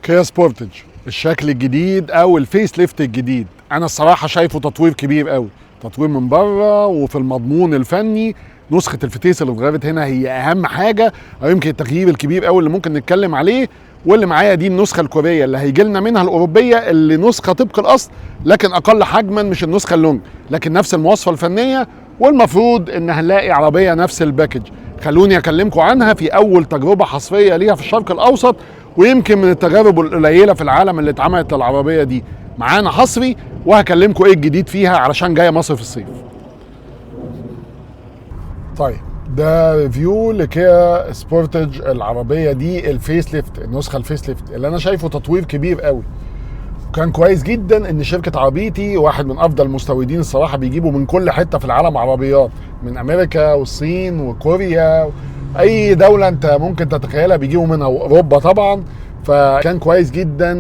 كيا سبورتج الشكل الجديد او الفيس ليفت الجديد، انا الصراحه شايفه تطوير كبير قوي، تطوير من بره وفي المضمون الفني. نسخه الفتيس اللي اتغيرت هنا هي اهم حاجه، او يمكن التغيير الكبير قوي اللي ممكن نتكلم عليه. واللي معايا دي النسخه الكوريه اللي هيجي لنا منها الاوروبيه، اللي نسخه طبق الاصل لكن اقل حجما، مش النسخه اللونج لكن نفس المواصفه الفنيه، والمفروض ان هنلاقي عربيه نفس الباكج. خلوني اكلمكم عنها في اول تجربه حصريه ليها في الشرق الاوسط، ويمكن من التجارب القليله في العالم اللي اتعملت للعربيه دي. معانا حصري وهكلمكم ايه الجديد فيها علشان جايه مصر في الصيف. طيب ده ريفيو لكيا سبورتج، العربيه دي الفيس ليفت، النسخه الفيس ليفت اللي انا شايفه تطوير كبير قوي. وكان كويس جدا ان شركه عربيتي واحد من افضل المستوردين الصراحه، بيجيبوا من كل حته في العالم عربيات، من امريكا والصين وكوريا، اي دوله انت ممكن تتخيلها بيجيبوا منها، واوروبا طبعا. فكان كويس جدا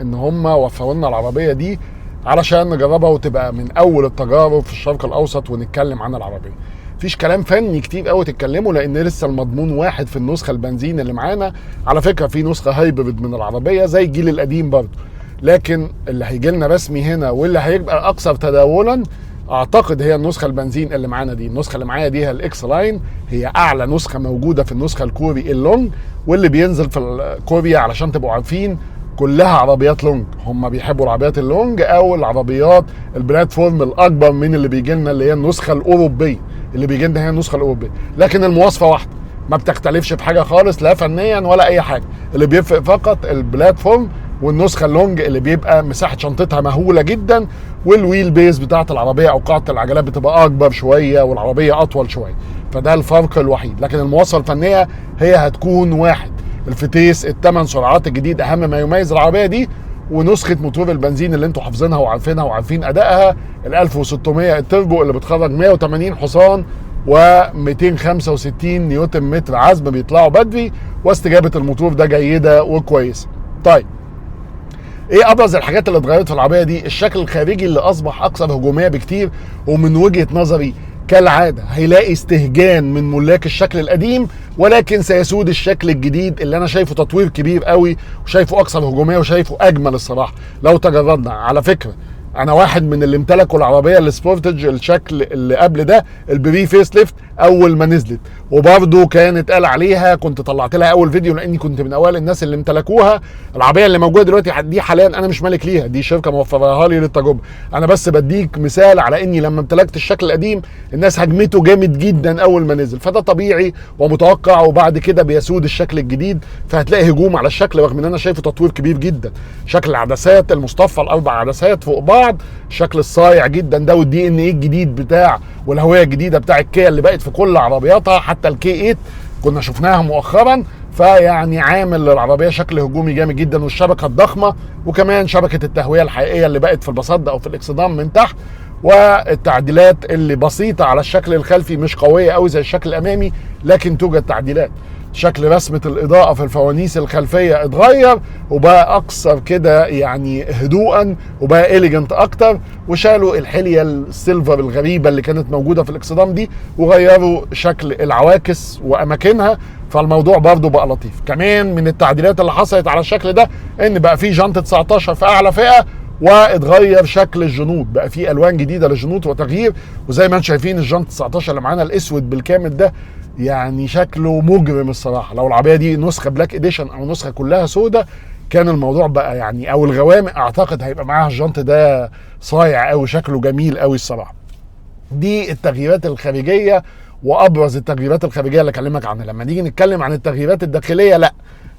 ان هم وفروا لنا العربيه دي علشان نجربها وتبقى من اول التجارب في الشرق الاوسط ونتكلم عن العربيه. مفيش كلام فني كتير قوي تتكلموا، لان لسه المضمون واحد في النسخه البنزين اللي معانا. على فكره في نسخه هايبرد من العربيه زي الجيل القديم برضه، لكن اللي هيجي لنا رسمي هنا واللي هيبقى اكثر تداولا اعتقد هي النسخه البنزين اللي معانا دي. النسخه اللي معايا دي هي الاكس لاين، هي اعلى نسخه موجوده في النسخه الكوري اللونج، واللي بينزل في الكوريا علشان تبقوا عارفين كلها عربيات لونج. هم بيحبوا العربيات اللونج او العربيات البلاتفورم الاكبر من اللي بيجي لنا، اللي هي النسخه الاوروبيه. اللي بيجي لنا هي النسخه الاوروبيه، لكن المواصفه واحده، ما بتختلفش في حاجه خالص، لا فنيا ولا اي حاجه. اللي بيفرق فقط البلاتفورم، والنسخه اللونج اللي بيبقى مساحه شنطتها مهوله جدا، والويل بيز بتاعه العربيه او قاعده العجلات بتبقى اكبر شويه والعربيه اطول شويه. فده الفرق الوحيد، لكن المواصفه الفنيه هي هتكون واحد. الفتيس ال8 سرعات الجديد اهم ما يميز العربيه دي، ونسخه موتور البنزين اللي انتوا حافظينها وعارفينها وعارفين ادائها، ال 1600 التربو اللي بتخرج 180 حصان و265 نيوتن متر عزم بيطلعوا بدري، واستجابه الموتور ده جيده وكويسه. طيب ايه ابرز الحاجات اللي اتغيرت في العربيه دي؟ الشكل الخارجي اللي اصبح اكثر هجوميه بكتير، ومن وجهه نظري كالعاده هيلاقي استهجان من ملاك الشكل القديم، ولكن سيسود الشكل الجديد اللي انا شايفه تطوير كبير قوي، وشايفه اكثر هجوميه، وشايفه اجمل الصراحه. لو تجردنا على فكره، انا واحد من اللي امتلكوا العربيه السبورتج الشكل اللي قبل ده، البري فيس ليفت، اول ما نزلت، وبرده كانت قال عليها، كنت طلعت لها اول فيديو لاني كنت من اوائل الناس اللي امتلكوها. العربيه اللي موجوده دلوقتي دي حاليا انا مش مالك ليها، دي شركه موفرها لي للتجربه. انا بس بديك مثال على اني لما امتلكت الشكل القديم الناس هجمته جامد جدا اول ما نزل، فده طبيعي ومتوقع، وبعد كده بيسود الشكل الجديد، فهتلاقي هجوم على الشكل، رغم ان انا شايفه تطوير كبير جدا. شكل العدسات المصطفى، الاربع عدسات فوق بعض، الشكل الصايع جدا ده، والدي ان ايه الجديد بتاع والهويه الجديده بتاع الكيا اللي بقت في كل عربياتها، حتى الكي 8 كنا شفناها مؤخرا. فيعني عامل للعربيه شكل هجومي جامد جدا، والشبكه الضخمه، وكمان شبكه التهويه الحقيقيه اللي بقت في البصد او في الاكسدام من تحت، والتعديلات اللي بسيطه على الشكل الخلفي، مش قويه قوي زي الشكل الامامي، لكن توجد تعديلات. شكل رسمة الإضاءة في الفوانيس الخلفية اتغير وبقى أكثر كده يعني هدوءا، وبقى إليجنت أكتر، وشالوا الحلية السيلفر الغريبة اللي كانت موجودة في الإكسدام دي، وغيروا شكل العواكس وأماكنها، فالموضوع برضه بقى لطيف. كمان من التعديلات اللي حصلت على الشكل ده إن بقى فيه جنطة 19 في أعلى فئة، واتغير شكل الجنوط، بقى فيه ألوان جديدة للجنوط وتغيير. وزي ما انتم شايفين الجنطة 19 اللي معانا الأسود بالكامل ده، يعني شكله مجرم الصراحه. لو العربيه دي نسخه بلاك اديشن او نسخه كلها سودة كان الموضوع بقى يعني، او الغوامق، اعتقد هيبقى معاها الجنط ده صايع قوي، شكله جميل قوي الصراحه. دي التغييرات الخارجيه، وابرز التغييرات الخارجيه اللي اكلمك عنها. لما نيجي نتكلم عن التغييرات الداخليه، لا،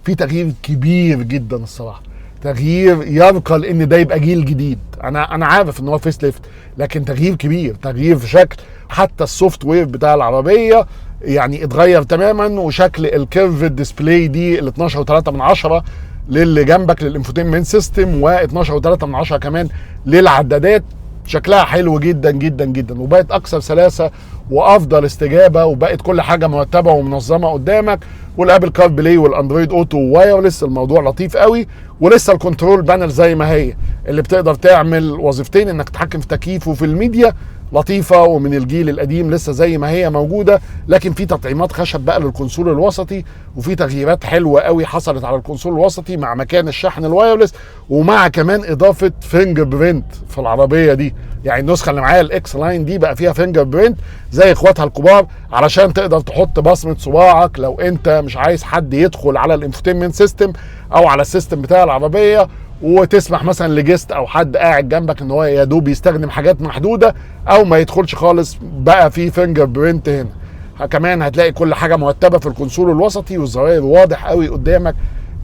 في تغيير كبير جدا الصراحه، تغيير يرقى لان ده يبقى جيل جديد. انا عارف ان هو فيس ليفت، لكن تغيير كبير، تغيير في شكل حتى السوفت وير بتاع العربيه يعني اتغير تماما، وشكل الكيرف ديسبلاي دي ال 12.3 للي جنبك للانفوتينمنت سيستم، و12.3 كمان للعدادات، شكلها حلو جدا جدا جدا، وبقت اكثر سلاسه وافضل استجابه، وبقت كل حاجه مرتبه ومنظمه قدامك، والابل كار بلاي والاندرويد اوتو وايرلس، الموضوع لطيف قوي. ولسه الكنترول بانل زي ما هي اللي بتقدر تعمل وظيفتين، انك تتحكم في تكييف وفي الميديا، لطيفه ومن الجيل القديم لسه زي ما هي موجوده. لكن في تطعيمات خشب بقى للكونسول الوسطي، وفي تغييرات حلوه قوي حصلت على الكونسول الوسطي مع مكان الشحن الوايرلس، ومع كمان اضافه فينجر برينت في العربيه دي. يعني النسخه اللي معايا الاكس لاين دي بقى فيها فينجر برينت زي اخواتها الكبار، علشان تقدر تحط بصمه صباعك لو انت مش عايز حد يدخل على الانفوتينمنت سيستم او على السيستم بتاع العربيه، وتسمح مثلا لجست او حد قاعد جنبك ان هو يا دوب يستخدم حاجات محدوده او ما يدخلش خالص. بقى في فينجر برينت هنا. كمان هتلاقي كل حاجه مرتبه في الكونسول الوسطي، والزراير واضح قوي قدامك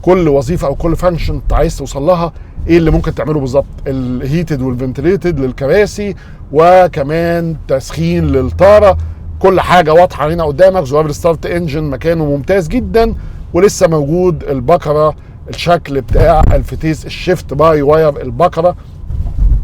كل وظيفه او كل فانكشن انت عايز توصل لها، ايه اللي ممكن تعمله بالظبط. الهيتد والفنتليتد للكراسي، وكمان تسخين للطاره، كل حاجه واضحه هنا قدامك. زرار الستارت انجن مكانه ممتاز جدا، ولسه موجود البكره الشكل بتاع الفتيس الشيفت باي واير، البكره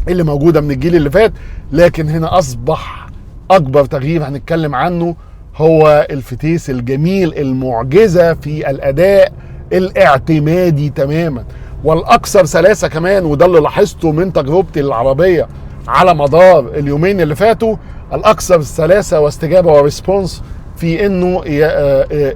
اللي موجوده من الجيل اللي فات. لكن هنا اصبح اكبر تغيير هنتكلم عنه هو الفتيس الجميل المعجزه في الاداء الاعتمادي تماما والاكثر سلاسه كمان. وده اللي لاحظته من تجربتي العربيه على مدار اليومين اللي فاتوا، الاكثر سلاسه واستجابه وريسبونس في انه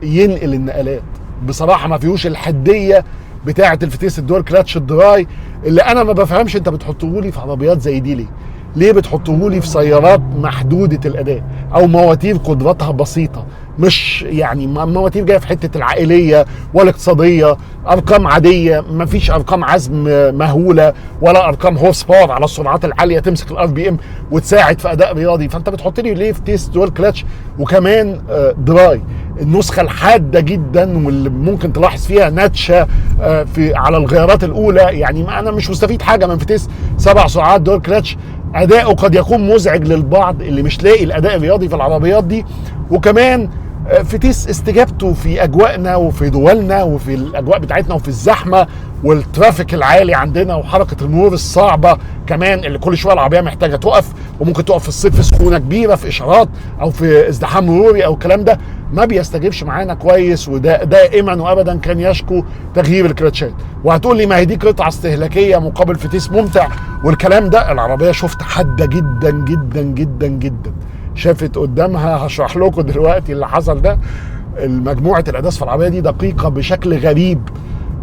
ينقل النقلات. بصراحه ما فيهوش الحديه بتاعه الفتيس الدول كلاتش الدراي، اللي انا ما بفهمش انت بتحطوه لي في عربيات زي دي ليه؟ ليه بتحطوه لي في سيارات محدوده الاداء او مواتير قدراتها بسيطه؟ مش يعني مواتير جايه في حته العائليه والاقتصاديه، ارقام عاديه، ما فيش ارقام عزم مهوله ولا ارقام هورس باور على السرعات العاليه تمسك الار بي ام وتساعد في اداء رياضي. فانت بتحط لي ليه فتيس دول كلاتش وكمان دراي؟ النسخه الحاده جدا واللي ممكن تلاحظ فيها نتشه في على الغيارات الاولى. يعني انا مش مستفيد حاجه من فتيس 7 سرعات دول كلاتش. اداؤه قد يكون مزعج للبعض اللي مش لاقي الاداء الرياضي في العربيات دي. وكمان فتيس استجابته في اجواءنا وفي دولنا وفي الاجواء بتاعتنا وفي الزحمه والترافيك العالي عندنا وحركه المرور الصعبه كمان، اللي كل شويه العربيه محتاجه تقف، وممكن تقف في الصيف في سخونه كبيره في اشارات او في ازدحام مروري او الكلام ده، ما بيستجيبش معانا كويس. وده دائما وابدا كان يشكو تغيير الكلاتشات. وهتقول لي ما هي دي قطعه استهلاكيه مقابل فتيس ممتع والكلام ده. العربيه شفت حاده جدا جدا جدا جدا، شافت قدامها. هشرح لكم دلوقتي اللي حصل ده. المجموعه الاداس في العربيه دي دقيقه بشكل غريب.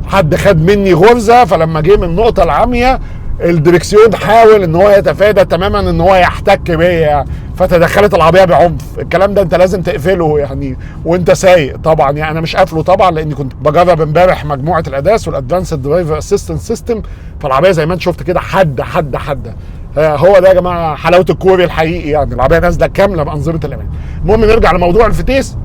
حد خد مني غرزه، فلما جه من النقطه العاميه الدركسيون حاول ان هو يتفادى تماما ان هو يحتك بيا، فتدخلت العربيه بعنف. الكلام ده انت لازم تقفله يعني وانت سايق طبعا. يعني انا مش قافله طبعا لاني كنت بجرب امبارح مجموعه الاداس والادفانسد درايفر اسيستنت سيستم، فالعربيه زي ما انت شفت كده حاده حاده حاده. هو ده يا جماعه حلاوه الكوري الحقيقي، يعني العربيه نازله كامله بانظمه الامان. المهم نرجع لموضوع الفتيس.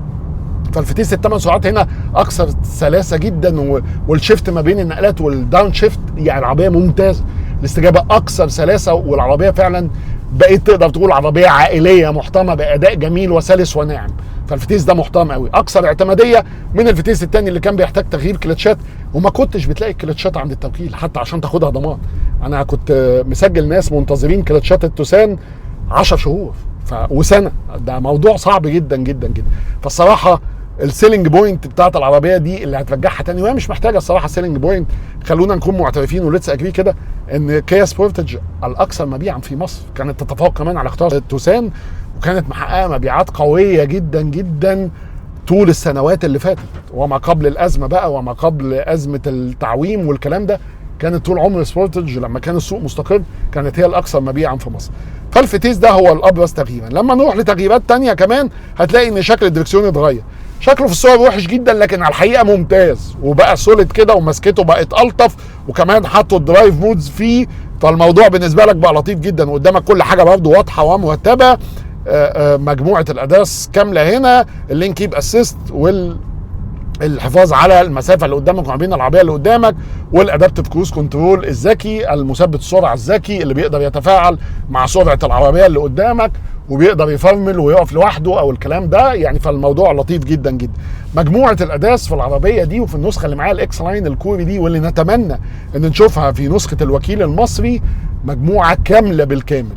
فالفتيس ال8 سرعات هنا اكثر سلاسه جدا، والشيفت ما بين النقلات والداون شيفت يعني العربيه ممتازه. الاستجابه اكثر سلاسه، والعربيه فعلا بقيت تقدر تقول عربيه عائليه محترمه باداء جميل وسلس وناعم. فالفتيس ده محترم قوي، اكثر اعتماديه من الفتيس الثاني اللي كان بيحتاج تغيير كلتشات، وما كنتش بتلاقي الكلتشات عند التوكيل حتى عشان تاخدها ضمان. انا كنت مسجل ناس منتظرين كلتشات التوسان 10 شهور وسنه. ده موضوع صعب جدا جدا جدا. فالصراحه السيلينج بوينت بتاعت العربيه دي اللي هترجعها تاني، وهي مش محتاجه الصراحه سيلينج بوينت. خلونا نكون معترفين وليتس اجري كده ان كيا سبورتج الاكثر مبيعا في مصر، كانت تتفوق كمان على اختيار التوسان، وكانت محققه مبيعات قويه جدا جدا طول السنوات اللي فاتت وما قبل الازمه بقى وما قبل ازمه التعويم والكلام ده. كانت طول عمر سبورتج لما كان السوق مستقر كانت هي الاكثر مبيعا في مصر. فالفتيس ده هو الابرز تغييرا. لما نروح لتغييرات تانية كمان هتلاقي ان شكل الدركسيون اتغير. شكله في الصور وحش جدا لكن على الحقيقه ممتاز، وبقى سوليد كده ومسكته بقت الطف، وكمان حطوا الدرايف مودز فيه. فالموضوع بالنسبه لك بقى لطيف جدا، وقدامك كل حاجه برضه واضحه ومرتبه. مجموعه الاداس كامله هنا، اللينكيب اسيست والحفاظ على المسافه اللي قدامك وما بين العربيه اللي قدامك، والادابتيف كروز كنترول الذكي، المثبت السرعه الذكي اللي بيقدر يتفاعل مع سرعه العربيه اللي قدامك وبيقدر يفرمل ويقف لوحده او الكلام ده يعني. فالموضوع لطيف جدا جدا. مجموعه الاداس في العربيه دي وفي النسخه اللي معايا الاكس لاين الكوري دي واللي نتمنى ان نشوفها في نسخه الوكيل المصري، مجموعه كامله بالكامل.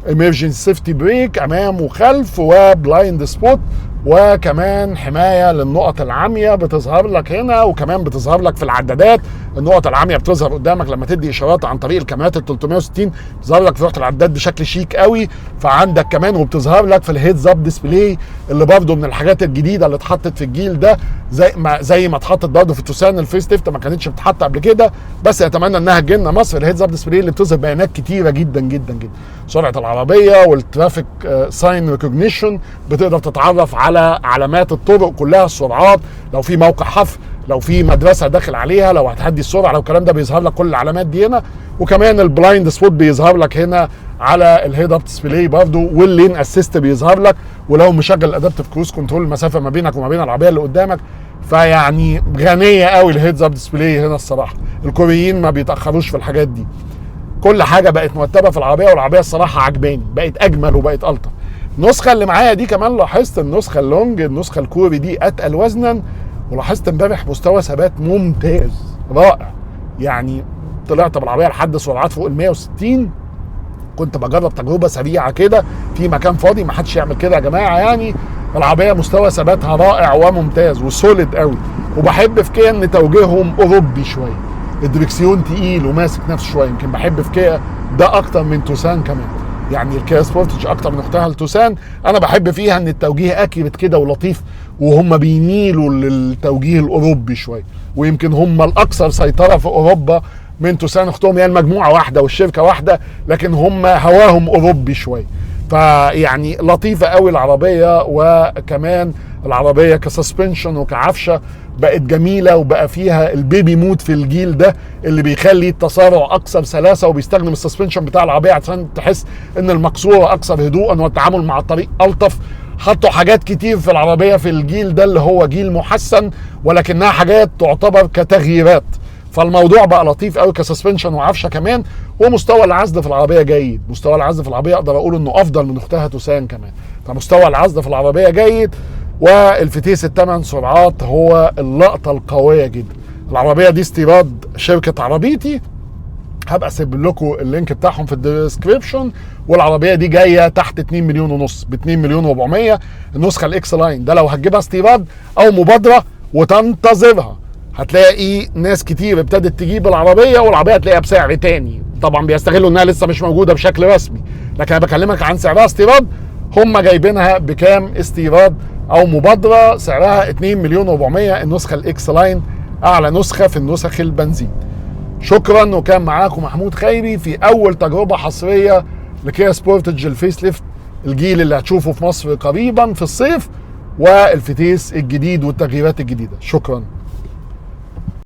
emergency safety brake امام وخلف، وبلايند سبوت، وكمان حمايه للنقط العاميه بتظهر لك هنا، وكمان بتظهر لك في العدادات. النقط العاميه بتظهر قدامك لما تدي اشارات عن طريق الكاميرات ال 360، بتظهر لك في لوحه العداد بشكل شيك قوي. فعندك كمان وبتظهر لك في الهيدز اب ديسبلاي اللي برده من الحاجات الجديده اللي اتحطت في الجيل ده، زي ما اتحطت برده في توسان الفيس ليفت، ما كانتش بتتحط قبل كده، بس اتمنى انها تجي لنا مصر. الهيدز اب ديسبلاي اللي بتظهر بيانات كتيره جدا جدا جدا، سرعه العربيه والترافيك ساين ريكوجنيشن، بتقدر تتعرف على علامات الطرق كلها، السرعات، لو في موقع حفر، لو في مدرسه داخل عليها، لو هتهدي السرعه، لو الكلام ده بيظهر لك كل العلامات دي هنا. وكمان البلايند سبوت بيظهر لك هنا على الهيد اب ديسبلاي برضه، واللين اسيست بيظهر لك، ولو مشغل الادابتيف كروز كنترول المسافه ما بينك وما بين العربيه اللي قدامك. فيعني غنيه قوي الهيدز اب ديسبلاي هنا الصراحه. الكوريين ما بيتاخروش في الحاجات دي، كل حاجه بقت مرتبه في العربيه، والعربيه الصراحه عجباني، بقت اجمل وبقت الطف. النسخه اللي معايا دي كمان لاحظت النسخه اللونج، النسخه الكوري دي اتقل وزنا، ولاحظت امبارح مستوى ثبات ممتاز رائع. يعني طلعت بالعربيه لحد سرعات فوق ال 160، كنت بجرب تجربه سريعه كده في مكان فاضي، ما حدش يعمل كده يا جماعه. يعني العربيه مستوى ثباتها رائع وممتاز وسوليد قوي. وبحب في كيا ان توجيههم اوروبي شويه، الدركسيون تقيل وماسك نفسه شويه، يمكن بحب في كيا ده اكتر من توسان كمان. يعني الكيا سبورتج اكتر من اختها التوسان، انا بحب فيها ان التوجيه اكيرت كده ولطيف، وهم بيميلوا للتوجيه الاوروبي شويه، ويمكن هم الاكثر سيطره في اوروبا من توسان اختهم. يعني المجموعه واحده والشركه واحده، لكن هم هواهم اوروبي شويه. فيعني لطيفه قوي العربيه، وكمان العربيه كسسبنشن وكعفشه بقت جميله، وبقى فيها البيبي مود في الجيل ده اللي بيخلي التسارع اكثر سلاسه، وبيستخدم السسبنشن بتاع العربيه عشان تحس ان المقصوره اكثر هدوءا والتعامل مع الطريق الطف. حطوا حاجات كتير في العربيه في الجيل ده اللي هو جيل محسن، ولكنها حاجات تعتبر كتغييرات. فالموضوع بقى لطيف قوي كسسبنشن وعفشه كمان. ومستوى العزل في العربيه جيد، مستوى العزل في العربيه اقدر اقول انه افضل من اختها توسان كمان. فمستوى العزل في العربيه جيد، والفتيس الثمان سرعات هو اللقطه القويه جدا. العربيه دي استيراد شركه عربيتي، هبقى اسيب لكم اللينك بتاعهم في الديسكريبشن. والعربيه دي جايه تحت 2 مليون ونص، ب 2 مليون و400. النسخه الاكس لاين ده لو هتجيبها استيراد او مبادره وتنتظرها، هتلاقي ناس كتير ابتدت تجيب العربيه، والعربيه هتلاقيها بسعر تاني. طبعا بيستغلوا انها لسه مش موجوده بشكل رسمي، لكن انا بكلمك عن سعرها استيراد. هم جايبينها بكام استيراد او مبادره؟ سعرها 2 مليون و400. النسخه الاكس لاين اعلى نسخه في النسخ البنزين. شكرا، وكان معاكم محمود خيري في اول تجربه حصريه لكيا سبورتج الفيس ليفت، الجيل اللي هتشوفه في مصر قريبا في الصيف، والفتيس الجديد والتغييرات الجديده. شكرا.